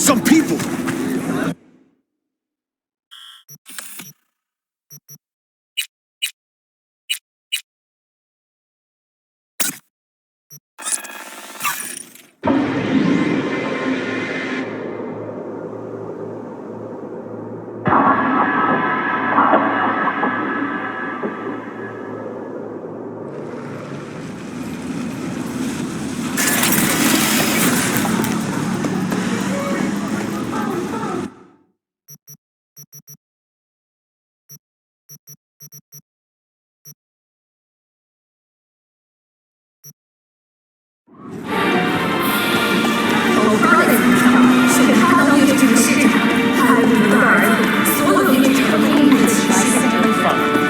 Some people!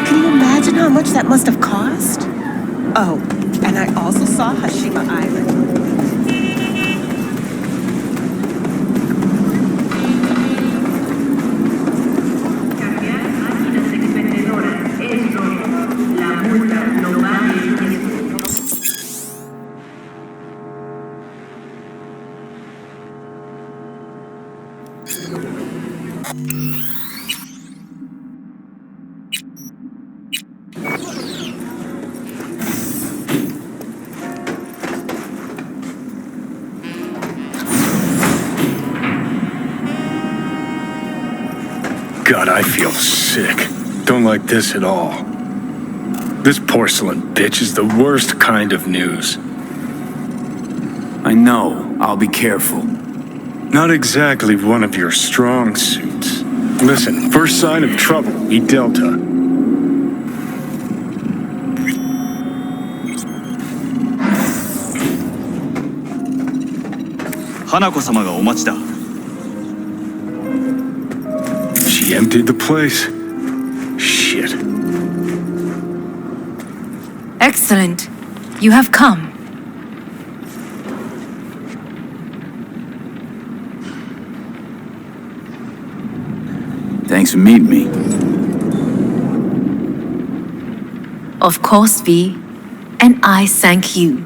Can you imagine how much that must have cost? Oh, and I also saw Hashima Island. God, I feel sick. Don't like this at all. This porcelain bitch is the worst kind of news. I know. I'll be careful. Not exactly one of your strong suits. Listen, first sign of trouble, eat Delta. Hanako-samaがお待ちだ。 She emptied the place. Shit. Excellent. You have come. Thanks for meeting me. Of course, V. And I thank you.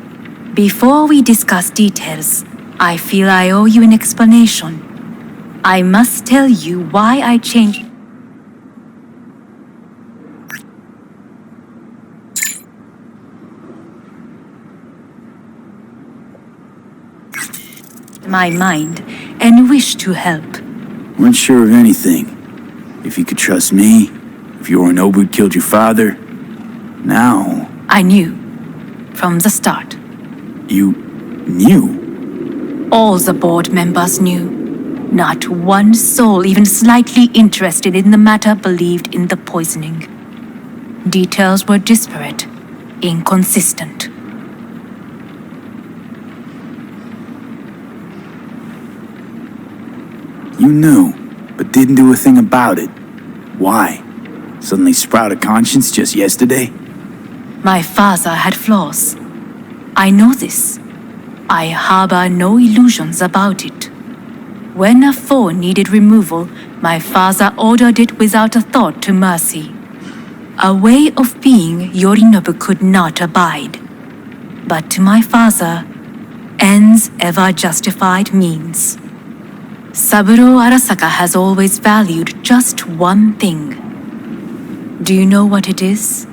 Before we discuss details, I feel I owe you an explanation. I must tell you why I changed my mind and wish to help. Weren't sure of anything. If you could trust me, if Yorinobu killed your father. Now... I knew. From the start. You... knew? All the board members knew. Not one soul even slightly interested in the matter believed in the poisoning. Details were disparate, inconsistent. You knew, but didn't do a thing about it. Why? Suddenly sprout a conscience just yesterday? My father had flaws. I know this. I harbor no illusions about it. When a foe needed removal, my father ordered it without a thought to mercy. A way of being Yorinobu could not abide. But to my father, ends ever justified means. Saburo Arasaka has always valued just one thing. Do you know what it is?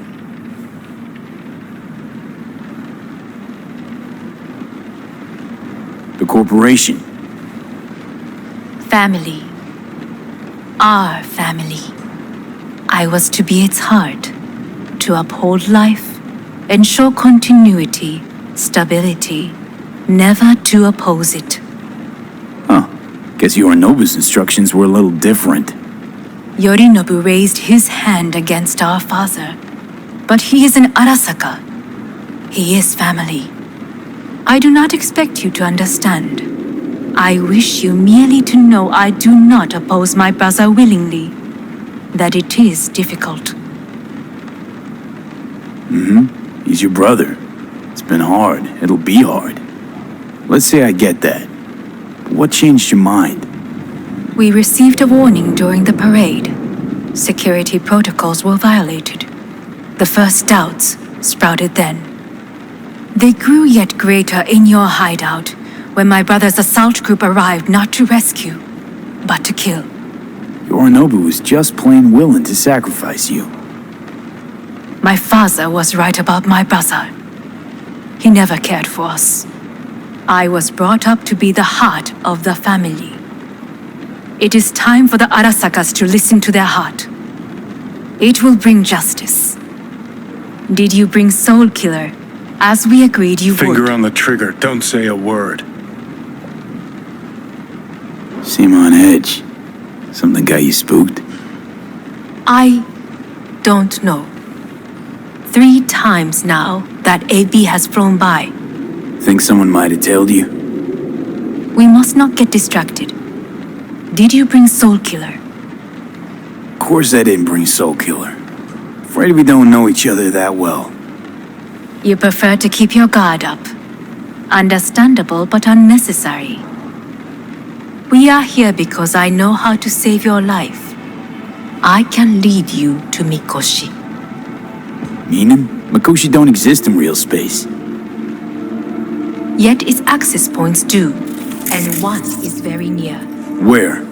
The corporation. Family. Our family. I was to be its heart, to uphold life, ensure continuity, stability, never to oppose it. Huh. Guess Yorinobu's instructions were a little different. Yorinobu raised his hand against our father, but he is an Arasaka. He is family. I do not expect you to understand. I wish you merely to know I do not oppose my brother willingly, that it is difficult. He's your brother. It's been hard. It'll be hard. Let's say I get that. What changed your mind? We received a warning during the parade. Security protocols were violated. The first doubts sprouted then. They grew yet greater in your hideout when my brother's assault group arrived not to rescue, but to kill. Yorinobu was just plain willing to sacrifice you. My father was right about my brother. He never cared for us. I was brought up to be the heart of the family. It is time for the Arasakas to listen to their heart. It will bring justice. Did you bring Soul Killer, as we agreed you would? Finger on the trigger, don't say a word. Seem on edge. Something got you spooked? I don't know. 3 times now that AB has flown by. Think someone might have tailed you? We must not get distracted. Did you bring Soul Killer? Of course I didn't bring Soul Killer. Afraid we don't know each other that well. You prefer to keep your guard up. Understandable but unnecessary. We are here because I know how to save your life. I can lead you to Mikoshi. Meaning? Mikoshi don't exist in real space. Yet its access points do, and one is very near. Where?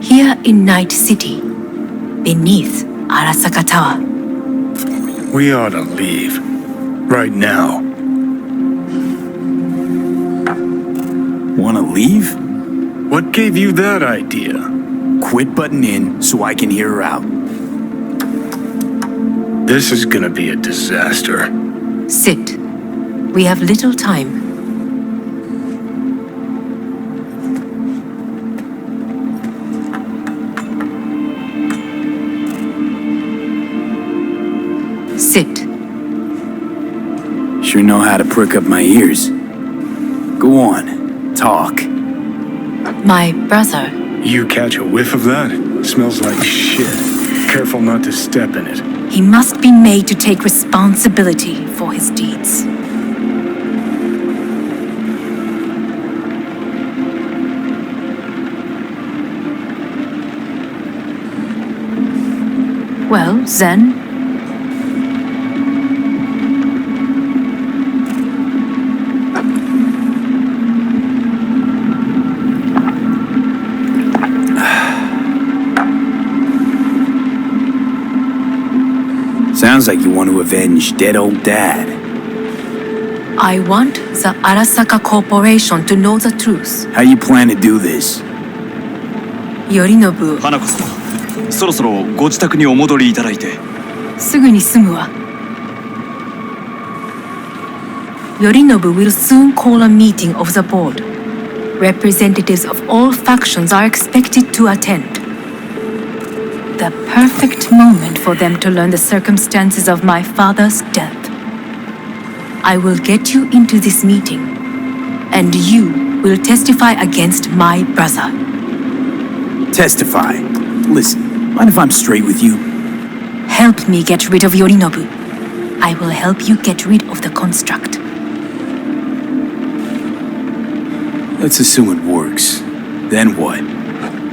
Here in Night City, beneath Arasaka Tower. We ought to leave. Right now. Wanna leave? What gave you that idea? Quit butting in so I can hear her out. This is gonna be a disaster. Sit. We have little time. Sit. Sure know how to prick up my ears. Go on, talk. My brother. You catch a whiff of that? Smells like shit. Careful not to step in it. He must be made to take responsibility for his deeds. Well, Zen. Sounds like you want to avenge dead old dad. I want the Arasaka Corporation to know the truth. How you plan to do this? Yorinobu, 花子様、そろそろご自宅にお戻りいただいて。すぐに済むわ。Yorinobu will soon call a meeting of the board. Representatives of all factions are expected to attend. The perfect moment for them to learn the circumstances of my father's death. I will get you into this meeting, and you will testify against my brother. Testify. Listen, mind if I'm straight with you? Help me get rid of Yorinobu. I will help you get rid of the construct. Let's assume it works. Then what?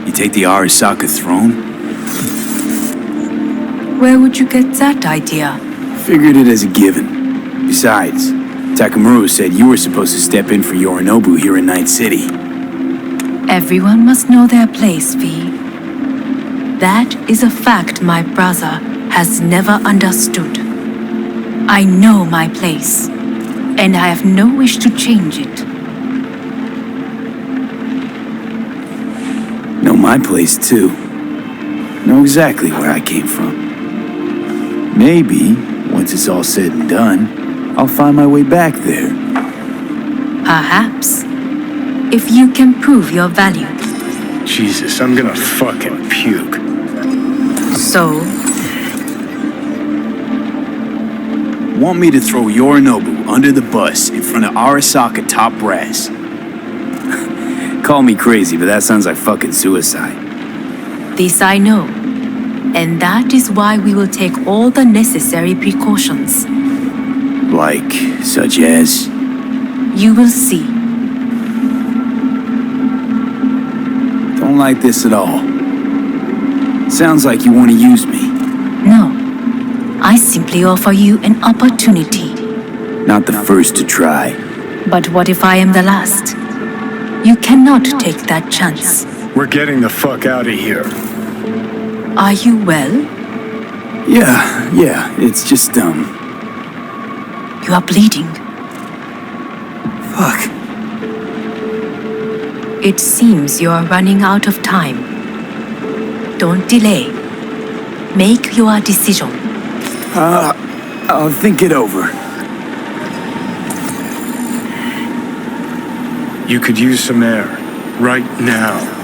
You take the Arasaka throne? Where would you get that idea? Figured it as a given. Besides, Takamura said you were supposed to step in for Yorinobu here in Night City. Everyone must know their place, V. That is a fact my brother has never understood. I know my place, and I have no wish to change it. Know my place too. Know exactly where I came from. Maybe, once it's all said and done, I'll find my way back there. Perhaps. If you can prove your value. Jesus, I'm gonna fucking puke. So, Want me to throw Yorinobu under the bus in front of Arasaka top brass? Call me crazy, but that sounds like fucking suicide. this I know. And that is why we will take all the necessary precautions. Like, such as? You will see. Don't like this at all. Sounds like you want to use me. No. I simply offer you an opportunity. Not the first to try. But what if I am the last? You cannot take that chance. We're getting the fuck out of here. Are you well? Yeah, it's just, You are bleeding. fuck. It seems you are running out of time. Don't delay. Make your decision. I'll think it over. You could use some air. Right now.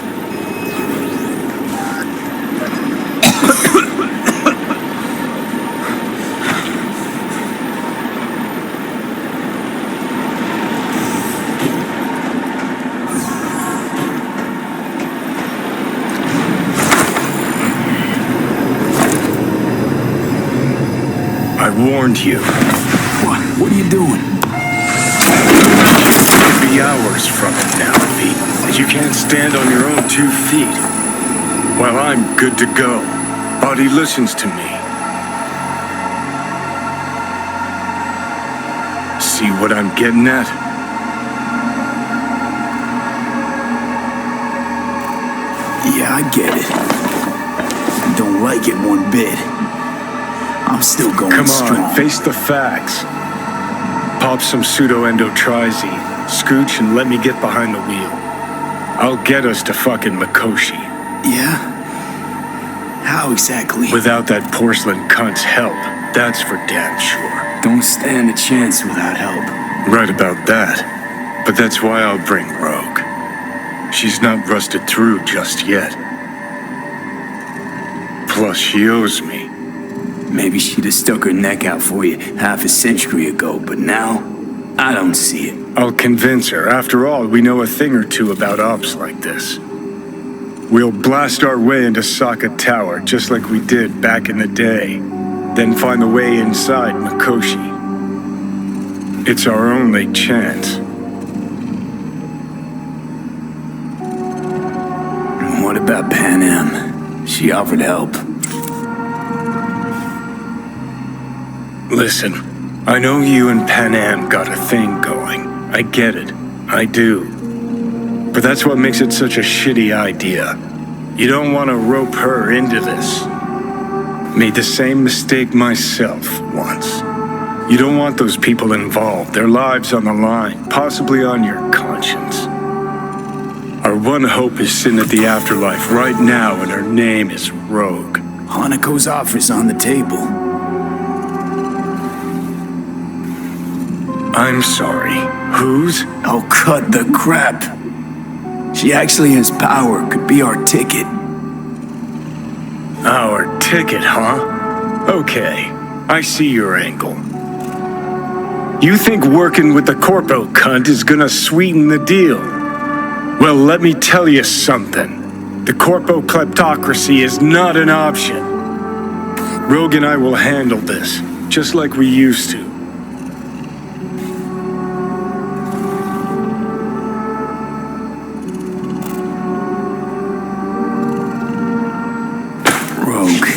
I warned you. What are you doing? It'll be hours from it now, V. You can't stand on your own 2 feet. Well, I'm good to go. Body listens to me. See what I'm getting at? Yeah, I get it. I don't like it one bit. I'm still going Come strong. on, face the facts. Pop some pseudo-endotrizine, scooch, and let me get behind the wheel. I'll get us to fucking Mikoshi. Yeah? How exactly? Without that porcelain cunt's help, that's for damn sure. Don't stand a chance without help. Right about that. But that's why I'll bring Rogue. She's not rusted through just yet. Plus, she owes me. Maybe she'd have stuck her neck out for you half a century ago, but now, I don't see it. I'll convince her. After all, we know a thing or two about ops like this. We'll blast our way into Sokka Tower, just like we did back in the day. Then find the way inside Mikoshi. It's our only chance. What about Pan Am? She offered help. Listen, I know you and Pan Am got a thing going. I get it. I do. But that's what makes it such a shitty idea. You don't want to rope her into this. Made the same mistake myself once. You don't want those people involved, their lives on the line, possibly on your conscience. Our one hope is sitting at the afterlife right now, and her name is Rogue. Hanako's offer's on the table. I'm sorry. Whose? Oh, cut the crap. She actually has power, could be our ticket. Our ticket, huh? Okay, I see your angle. You think working with the corpo cunt is gonna sweeten the deal? Well, let me tell you something. The corpo kleptocracy is not an option. Rogue and I will handle this, just like we used to. Rogue.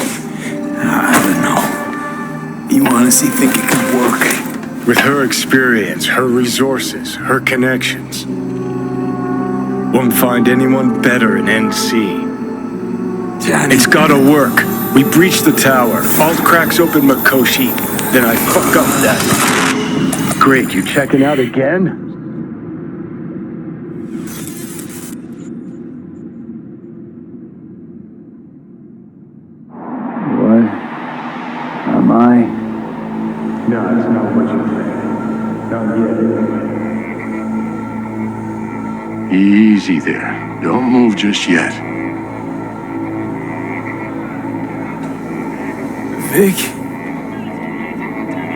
I don't know. You honestly think it could work? With her experience, her resources, her connections. Won't find anyone better in NC. Johnny. It's gotta work. We breach the tower. Alt cracks open Mikoshi. Then I fuck up that. Great, you checking out again? What? Am I? No, it's not what you think. Not yet. Easy there. Don't move just yet. Vic?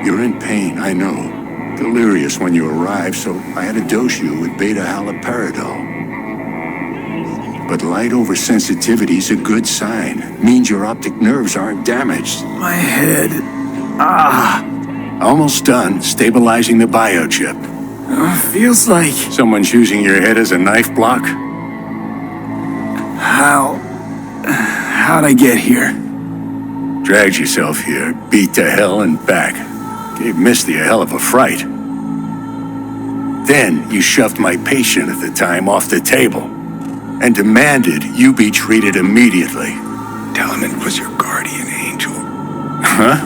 You're in pain, I know. Delirious when you arrived, so I had to dose you with beta-haloperidol. But light oversensitivity's a good sign. Means your optic nerves aren't damaged. My head. Almost done stabilizing the biochip. Feels like... Someone's using your head as a knife block? How'd I get here? Dragged yourself here, beat to hell and back. Gave Misty a hell of a fright. Then you shoved my patient at the time off the table. and demanded you be treated immediately. Tell him it was your guardian angel. Huh?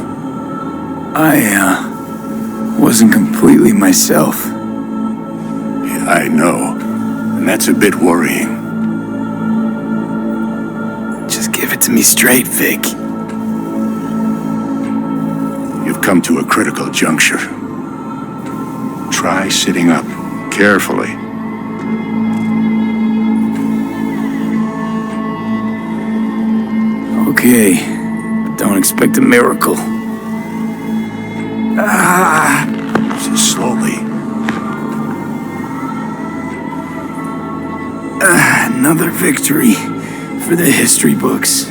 I wasn't completely myself. Yeah, I know. And that's a bit worrying. Just give it to me straight, Vic. You've come to a critical juncture. Try sitting up carefully. Okay, but don't expect a miracle. Just slowly. Another victory for the history books.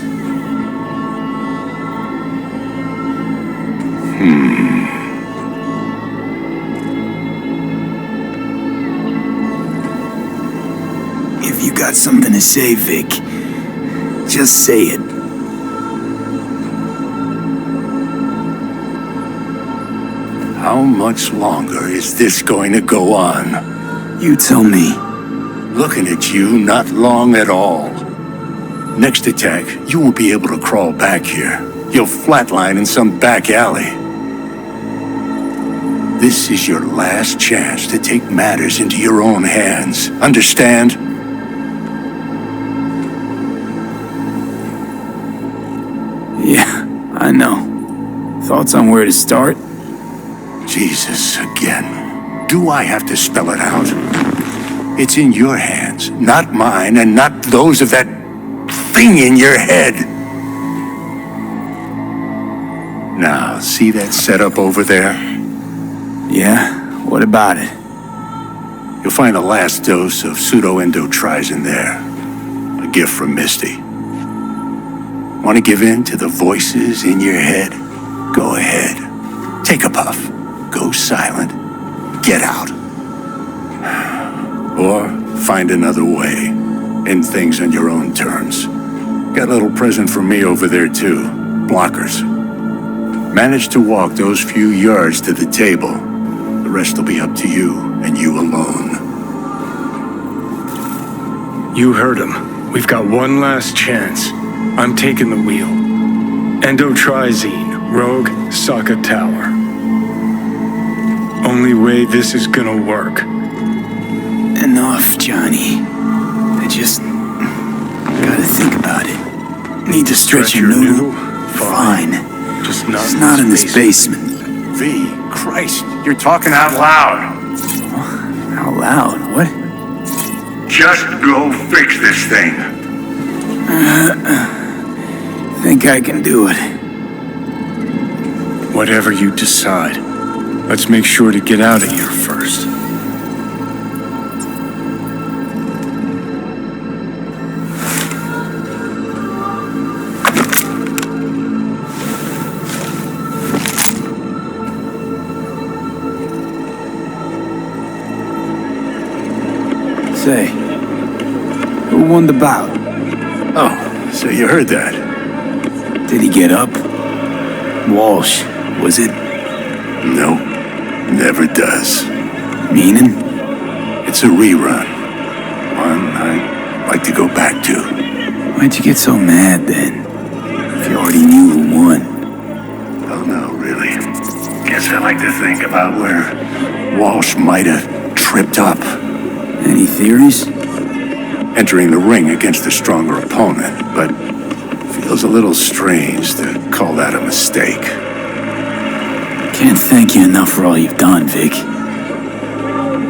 If you got something to say, Vic, just say it. How much longer is this going to go on? You tell me. Looking at you, not long at all. Next attack, you won't be able to crawl back here. You'll flatline in some back alley. This is your last chance to take matters into your own hands. Understand? Yeah, I know. Thoughts on where to start? Jesus, again. Do I have to spell it out? It's in your hands, not mine, and not those of that thing in your head. Now, see that setup over there? Yeah, what about it? You'll find a last dose of pseudo-endotrizin there. A gift from Misty. Want to give in to the voices in your head? Go ahead. Take a puff. Go silent. Get out. Or find another way. End things on your own terms. Got a little present for me over there too. Blockers. Manage to walk those few yards to the table. The rest will be up to you and you alone. You heard him. We've got one last chance. I'm taking the wheel. Endotrizine, Rogue, Sokka Tower. Only way this is gonna work. Enough, Johnny. I just gotta think about it. Need to stretch your noodle? Fine. Just It's not in this basement. V, Christ, you're talking out loud. Out loud? What? Just go fix this thing. Think I can do it. Whatever you decide. Let's make sure to get out of here first. Say, who won the bout? Oh, so you heard that. Did he get up? Walsh, was it? No, never does. Meaning? It's a rerun. One I'd like to go back to. Why'd you get so mad then? If you already knew who won. Oh no, really. Guess I like to think about where Walsh might have tripped up. Any theories? Entering the ring against a stronger opponent, but feels a little strange to call that a mistake. Can't thank you enough for all you've done, Vic.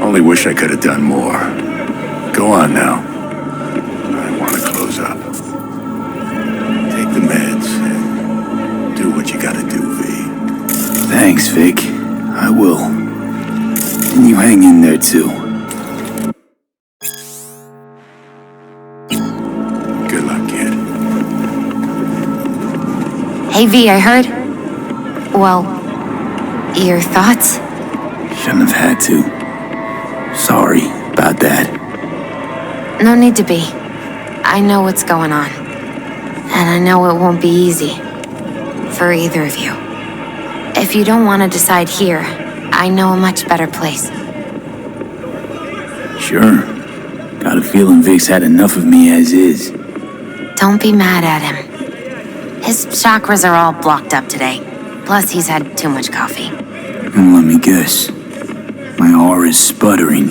Only wish I could have done more. Go on now. I want to close up. Take the meds and do what you gotta do, V. Thanks, Vic. I will. And you hang in there, too. Good luck, kid. Hey V, I heard. Well, your thoughts? Shouldn't have had to. Sorry about that. No need to be. I know what's going on. And I know it won't be easy. For either of you. If you don't want to decide here, I know a much better place. Sure. Got a feeling Vic's had enough of me as is. Don't be mad at him. His chakras are all blocked up today. Plus, he's had too much coffee. And let me guess. My aura is sputtering.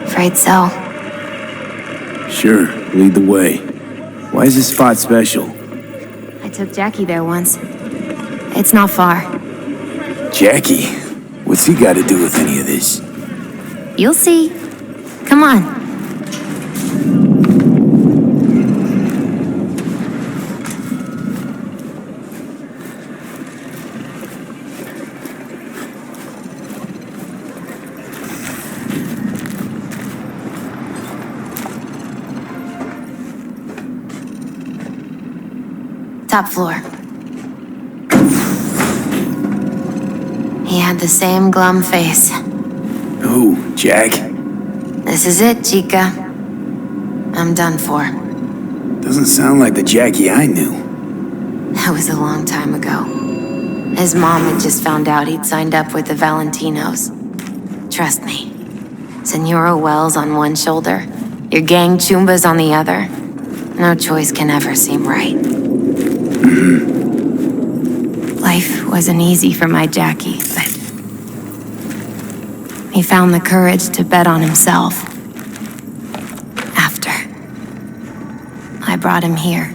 Afraid so. Sure, lead the way. Why is this spot special? I took Jackie there once. It's not far. Jackie? What's he got to do with any of this? You'll see. Come on. Top floor. He had the same glum face. Who, Jack? This is it, Chica. I'm done for. Doesn't sound like the Jackie I knew. That was a long time ago. His mom had just found out he'd signed up with the Valentinos. Trust me. Senora Wells on one shoulder, your gang Chumbas on the other. No choice can ever seem right. Life wasn't easy for my Jackie, but he found the courage to bet on himself. After I brought him here.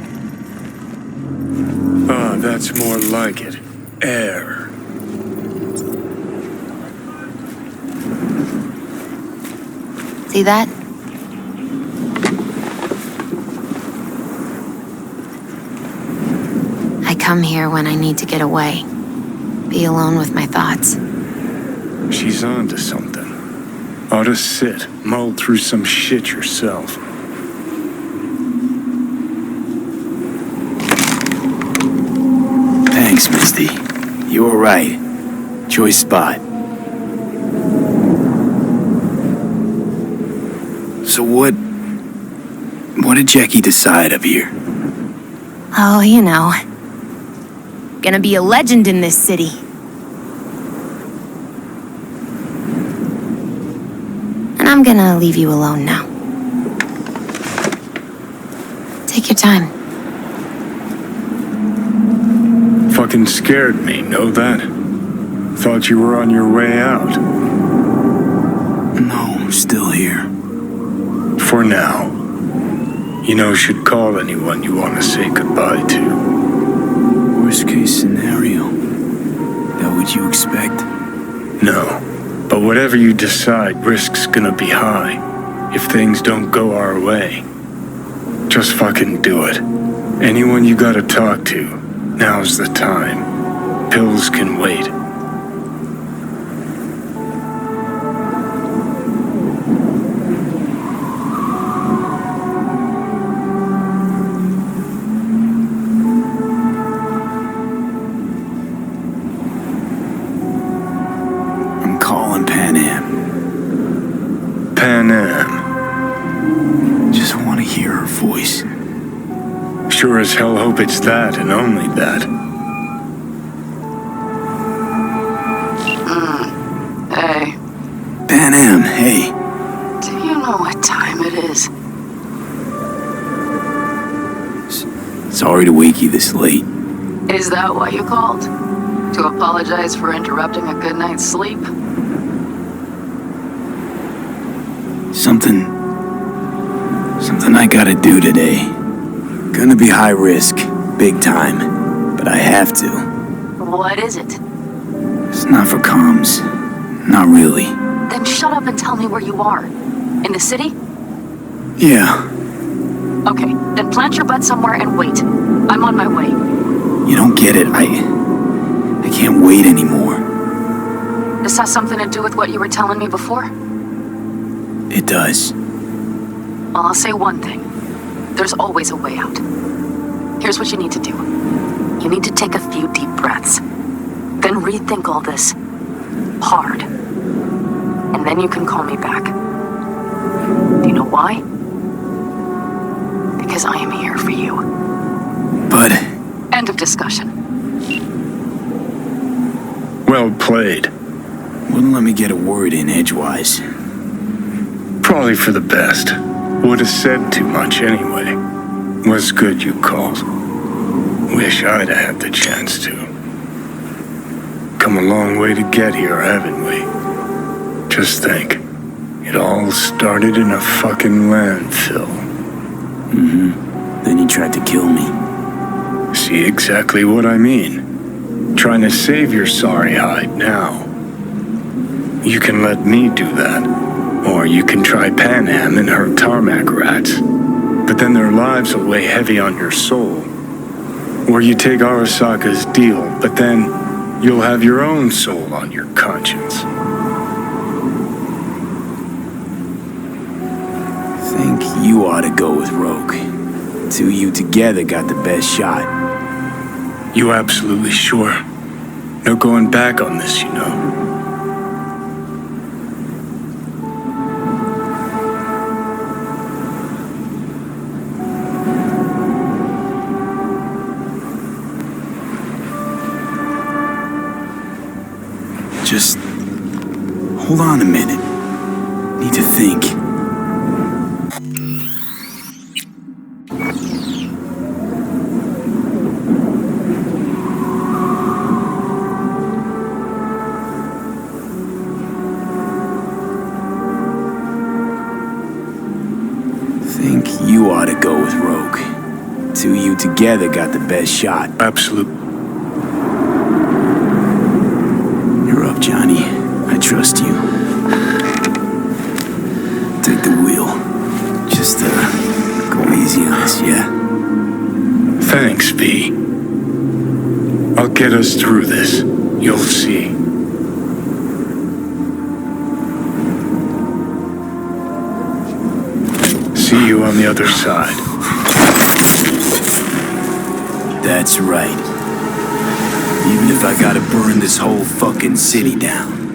Ah, that's more like it. Air. See that? I come here when I need to get away. Be alone with my thoughts. She's onto something. Ought to sit, mull through some shit yourself. Thanks, Misty. You were right. Choice spot. So what did Jackie decide up here? Oh, you know. Gonna be a legend in this city. And I'm gonna leave you alone now. Take your time. Fucking scared me, know that? Thought you were on your way out. No, I'm still here. For now. You know, should call anyone you want to say goodbye to. Worst case scenario. That what you expect? No. But whatever you decide, risk's gonna be high. If things don't go our way. Just fucking do it. Anyone you gotta talk to, now's the time. Pills can wait. Just want to hear her voice. Sure as hell hope it's that and only that. Hey. Pan Am, hey. Do you know what time it is? Sorry to wake you this late. Is that why you called? To apologize for interrupting a good night's sleep? Something I gotta do today. Gonna be high risk, big time, but I have to. What is it? It's not for comms. Not really. Then shut up and tell me where you are. In the city? Yeah. Okay, then plant your butt somewhere and wait. I'm on my way. You don't get it. I can't wait anymore. This has something to do with what you were telling me before? It does. Well, I'll say one thing. There's always a way out. Here's what you need to do. You need to take a few deep breaths. Then rethink all this. Hard. And then you can call me back. Do you know why? Because I am here for you. But... End of discussion. Well played. Wouldn't let me get a word in edgewise. Probably for the best. Would have said too much anyway. Was good you called. Wish I'd have had the chance to. Come a long way to get here, haven't we? Just think. It all started in a fucking landfill. Then he tried to kill me. See exactly what I mean. Trying to save your sorry hide now. You can let me do that. Or you can try Panam and her tarmac rats. But then their lives will weigh heavy on your soul. Or you take Arasaka's deal, but then you'll have your own soul on your conscience. Think you ought to go with Rogue. Two of you together got the best shot. You absolutely sure? No going back on this, you know. Just hold on a minute. Need to think. Think you ought to go with Rogue. Two of you together got the best shot. Absolute. You're up, Johnny. I trust you. Take the wheel. Just, go easy on us, yeah? Thanks, V. I'll get us through this. You'll see. See you on the other side. That's right. Even if I gotta burn this whole fucking city down.